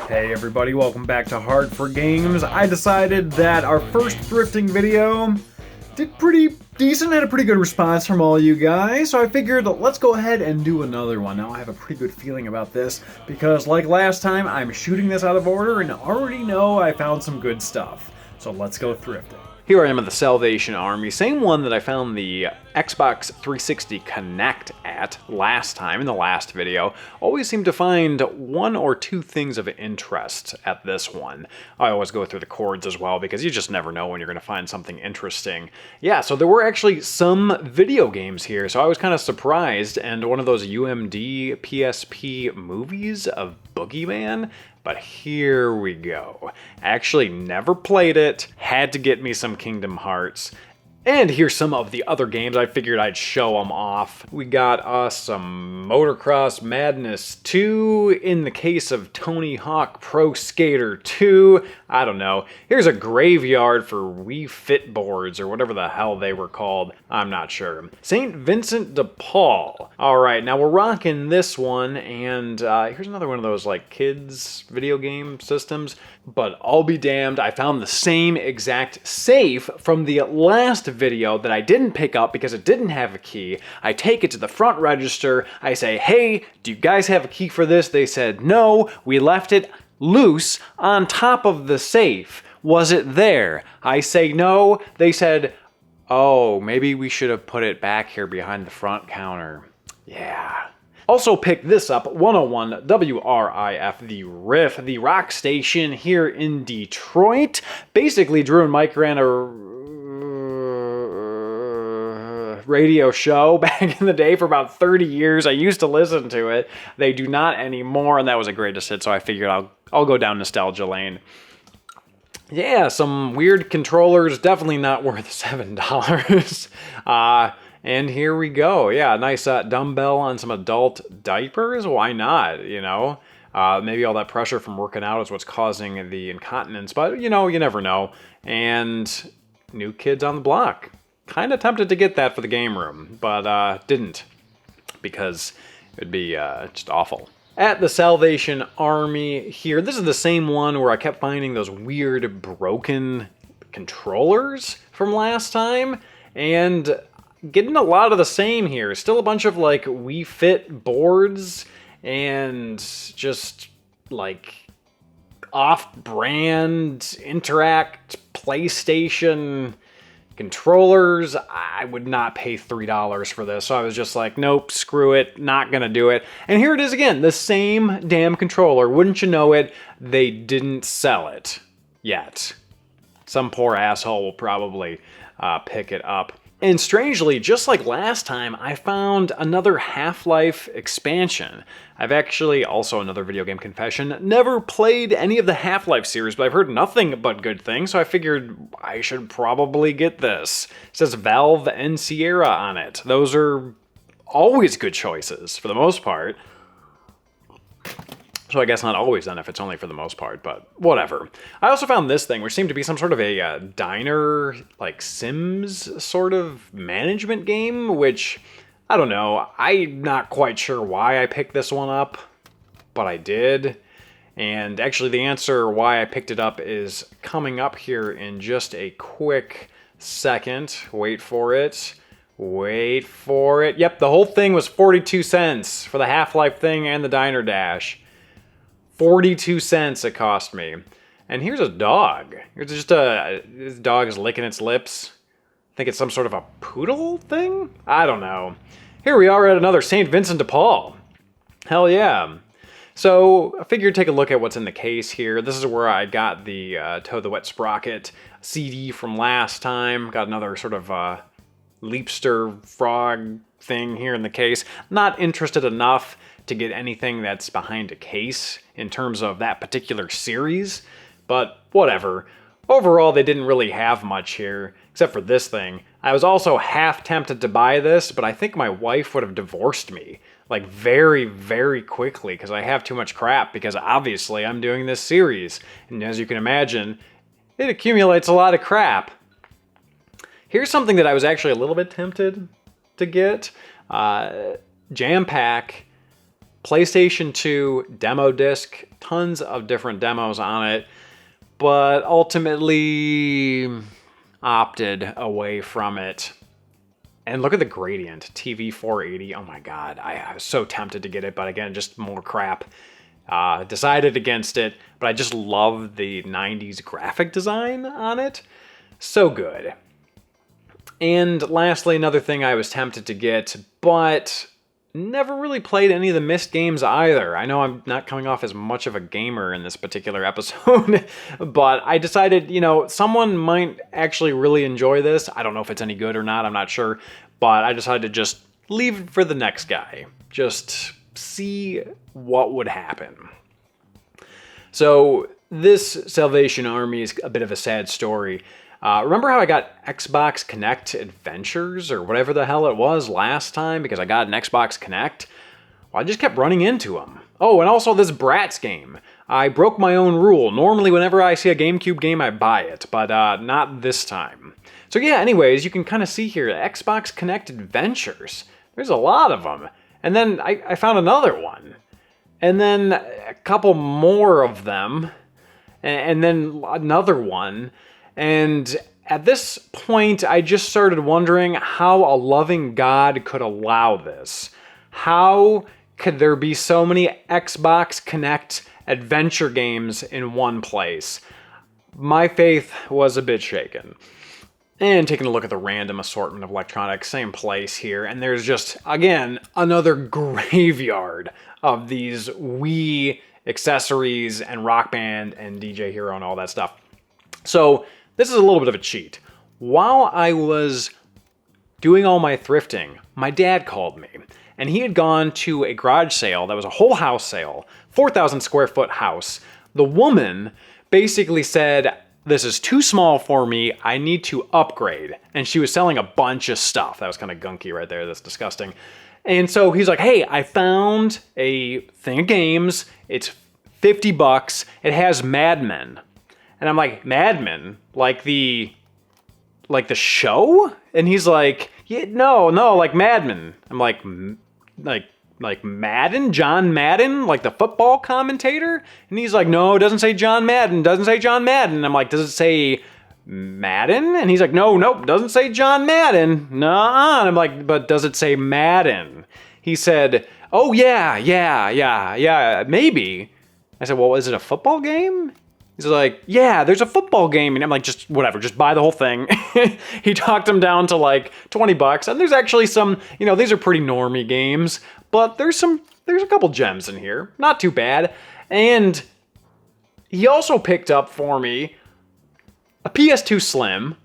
Hey everybody, welcome back to Hardcore Games. I decided that our first thrifting video did pretty decent, had a pretty good response from all you guys, so I figured let's go ahead and do another one. Now I have a pretty good feeling about this, because like last time, I'm shooting this out of order and already know I found some good stuff. So let's go thrifting. Here I am at the Salvation Army, same one that I found the Xbox 360 Kinect at last time, in the last video. Always seem to find one or two things of interest at this one. I always go through the cords as well, because you just never know when you're going to find something interesting. Yeah, so there were actually some video games here, so I was kind of surprised, and one of those UMD PSP movies of Boogeyman. But here we go. Actually never played it, had to get me some Kingdom Hearts. And here's some of the other games. I figured I'd show them off. We got us some Motocross Madness 2, in the case of Tony Hawk Pro Skater 2. I don't know. Here's a graveyard for Wii Fit boards, or whatever the hell they were called. I'm not sure. St. Vincent de Paul. All right, now we're rocking this one, and here's another one of those like kids video game systems. But I'll be damned, I found the same exact safe from the last video that I didn't pick up because it didn't have a key. I take it to the front register, I say, hey, do you guys have a key for this? They said, no, we left it loose on top of the safe. Was it there? I say no. They said, oh, maybe we should have put it back here behind the front counter. Yeah. Also picked this up, 101 WRIF, the Riff, the rock station here in Detroit. Basically, Drew and Mike ran a radio show back in the day for about 30 years. I used to listen to it. They do not anymore, and that was a greatest hit, so I figured I'll go down nostalgia lane. Yeah, some weird controllers, definitely not worth $7. And here we go. Yeah, nice dumbbell on some adult diapers. Why not, you know? Maybe all that pressure from working out is what's causing the incontinence, but you know, you never know. And New Kids on the Block. Kind of tempted to get that for the game room, but didn't, because it'd be just awful. At the Salvation Army here, this is the same one where I kept finding those weird broken controllers from last time, and getting a lot of the same here. Still a bunch of like Wii Fit boards and just like off-brand Interact PlayStation controllers. I would not pay $3 for this, so I was just like, nope, screw it, not gonna do it. And here it is again, the same damn controller. Wouldn't you know it, they didn't sell it yet. Some poor asshole will probably pick it up. And strangely, just like last time, I found another Half-Life expansion. I've actually, also another video game confession, never played any of the Half-Life series, but I've heard nothing but good things, so I figured I should probably get this. It says Valve and Sierra on it. Those are always good choices, for the most part. So I guess not always then, if it's only for the most part, but whatever. I also found this thing, which seemed to be some sort of a diner, like Sims sort of management game, which, I don't know, I'm not quite sure why I picked this one up, but I did. And actually the answer why I picked it up is coming up here in just a quick second. Wait for it. Wait for it. Yep, the whole thing was 42 cents for the Half-Life thing and the Diner Dash. 42 cents it cost me. And here's a dog. Here's just this dog is licking its lips. I think it's some sort of a poodle thing? I don't know. Here we are at another St. Vincent de Paul. Hell yeah. So I figured take a look at what's in the case here. This is where I got the Toad the Wet Sprocket CD from last time. Got another sort of Leapster frog thing here in the case. Not interested enough to get anything that's behind a case in terms of that particular series, but whatever. Overall, they didn't really have much here, except for this thing. I was also half tempted to buy this, but I think my wife would have divorced me, like very, very quickly, because I have too much crap, because obviously I'm doing this series, and as you can imagine, it accumulates a lot of crap. Here's something that I was actually a little bit tempted to get. Jam Pack PlayStation 2 demo disc, tons of different demos on it, but ultimately opted away from it. And look at the gradient, TV 480. Oh my God, I was so tempted to get it, but again, just more crap. Decided against it, but I just love the 90s graphic design on it. So good. And lastly, another thing I was tempted to get, but never really played any of the Myst games either. I know I'm not coming off as much of a gamer in this particular episode, but I decided, you know, someone might actually really enjoy this. I don't know if it's any good or not, I'm not sure, but I decided to just leave it for the next guy. Just see what would happen. So this Salvation Army is a bit of a sad story. Remember how I got Xbox Kinect Adventures or whatever the hell it was last time because I got an Xbox Kinect? Well, I just kept running into them. Oh, and also this Bratz game. I broke my own rule. Normally, whenever I see a GameCube game, I buy it, but not this time. So yeah, anyways, you can kind of see here, Xbox Kinect Adventures. There's a lot of them. And then I found another one. And then a couple more of them. And then another one. And at this point, I just started wondering how a loving God could allow this. How could there be so many Xbox Kinect adventure games in one place? My faith was a bit shaken. And taking a look at the random assortment of electronics, same place here, and there's just, again, another graveyard of these Wii accessories and Rock Band and DJ Hero and all that stuff. So this is a little bit of a cheat. While I was doing all my thrifting, my dad called me, and he had gone to a garage sale that was a whole house sale, 4,000 square foot house. The woman basically said, "This is too small for me, I need to upgrade." And she was selling a bunch of stuff. That was kind of gunky right there, that's disgusting. And so he's like, "Hey, I found a thing of games, it's $50, it has Mad Men." And I'm like, "Mad Men? Like the show?" And he's like, "Yeah, no, like Mad Men." I'm like Madden? John Madden? Like the football commentator? And he's like, "No, it doesn't say John Madden. Doesn't say John Madden." I'm like, "Does it say Madden?" And he's like, "Nope, doesn't say John Madden." Nuh-uh. And I'm like, "But does it say Madden?" He said, "Oh, yeah, maybe." I said, "Well, is it a football game?" He's like, "Yeah, there's a football game." And I'm like, "Just whatever, just buy the whole thing." He talked him down to like $20. And there's actually some, you know, these are pretty normie games, but there's a couple gems in here. Not too bad. And he also picked up for me a PS2 Slim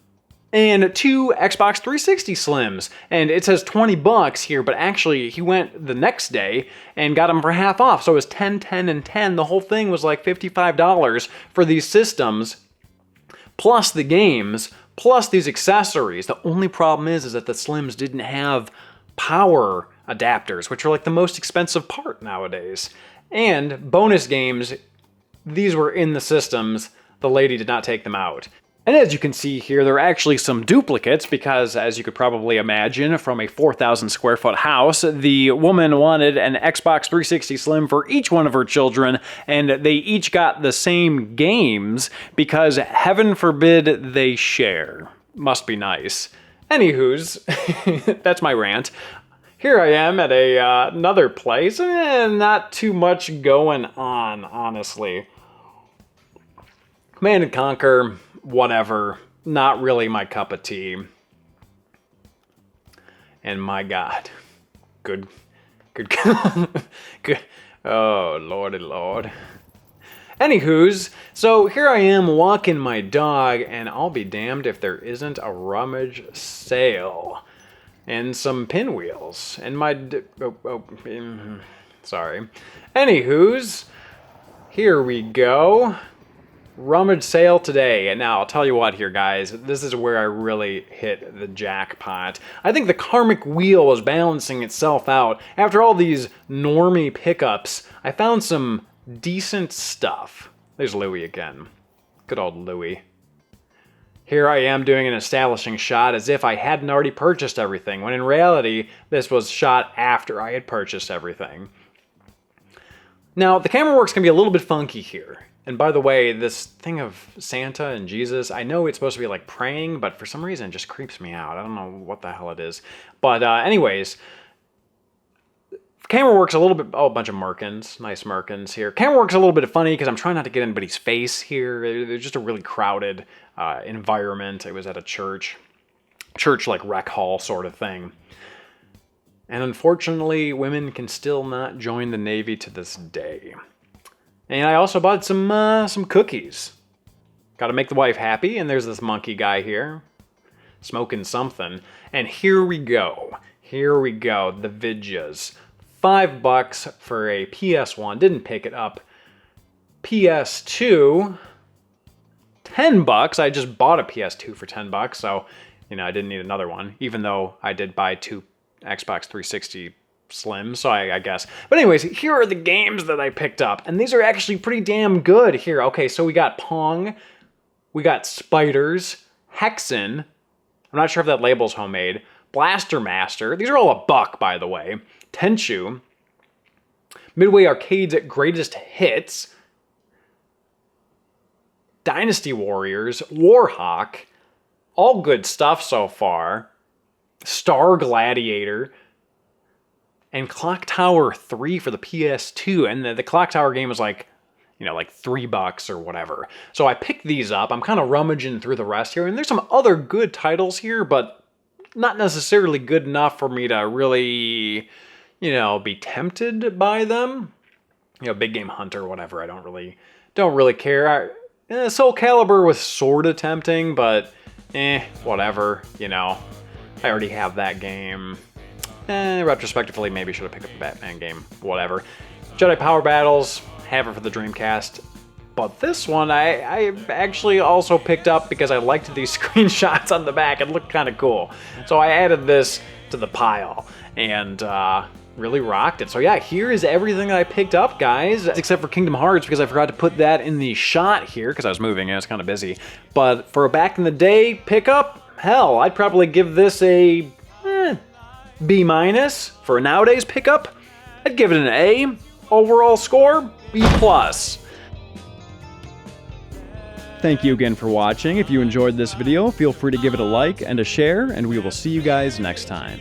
and 2 Xbox 360 Slims. And it says $20 here, but actually he went the next day and got them for half off. So it was 10, 10, and 10. The whole thing was like $55 for these systems, plus the games, plus these accessories. The only problem is that the Slims didn't have power adapters, which are like the most expensive part nowadays. And bonus games, these were in the systems. The lady did not take them out. And as you can see here, there are actually some duplicates because, as you could probably imagine, from a 4,000 square foot house, the woman wanted an Xbox 360 Slim for each one of her children, and they each got the same games because, heaven forbid, they share. Must be nice. Anywho's, that's my rant. Here I am at another place, and not too much going on, honestly. Command & Conquer, whatever, not really my cup of tea. And my God, good, oh, lordy lord. Anywho's, so here I am walking my dog, and I'll be damned if there isn't a Rummage sale. And some pinwheels, and my, sorry. Anywho's, here we go. Rummage sale today. And now I'll tell you what here, guys, this is where I really hit the jackpot. I think the karmic wheel is balancing itself out. After all these normie pickups, I found some decent stuff. There's Louie again. Good old Louie. Here I am doing an establishing shot as if I hadn't already purchased everything, when in reality, this was shot after I had purchased everything. Now, the camera work's gonna be a little bit funky here. And by the way, this thing of Santa and Jesus, I know it's supposed to be like praying, but for some reason it just creeps me out. I don't know what the hell it is. But anyways, camera work's a little bit, oh, a bunch of merkins, nice merkins here. Camera work's a little bit funny because I'm trying not to get anybody's face here. It's just a really crowded environment. It was at a church like rec hall sort of thing. And unfortunately, women can still not join the Navy to this day. And I also bought some cookies. Got to make the wife happy, and there's this monkey guy here, smoking something. And here we go. Here we go, the Vidjas. $5 for a PS1, didn't pick it up. PS2, $10. I just bought a PS2 for $10, so, you know, I didn't need another one, even though I did buy 2 Xbox 360 Slim, so I guess. But anyways, here are the games that I picked up, and these are actually pretty damn good here. Okay, so we got Pong, we got Spiders, Hexen, I'm not sure if that label's homemade, Blaster Master, these are all $1, by the way, Tenchu, Midway Arcade's Greatest Hits, Dynasty Warriors, Warhawk, all good stuff so far, Star Gladiator, and Clock Tower 3 for the PS2. And the Clock Tower game was like, you know, like $3 or whatever. So I picked these up. I'm kind of rummaging through the rest here. And there's some other good titles here, but not necessarily good enough for me to really, you know, be tempted by them. You know, Big Game Hunter or whatever. I don't really care. Soul Calibur was sort of tempting, but whatever, you know. I already have that game. Retrospectively, maybe should have picked up the Batman game. Whatever. Jedi Power Battles, have it for the Dreamcast. But this one, I actually also picked up because I liked these screenshots on the back. It looked kind of cool. So I added this to the pile and really rocked it. So yeah, here is everything that I picked up, guys, except for Kingdom Hearts because I forgot to put that in the shot here because I was moving and I was kind of busy. But for a back in the day pickup, hell, I'd probably give this a B-. For a nowadays pickup, I'd give it an A. Overall score, B+. Thank you again for watching. If you enjoyed this video, feel free to give it a like and a share, and we will see you guys next time.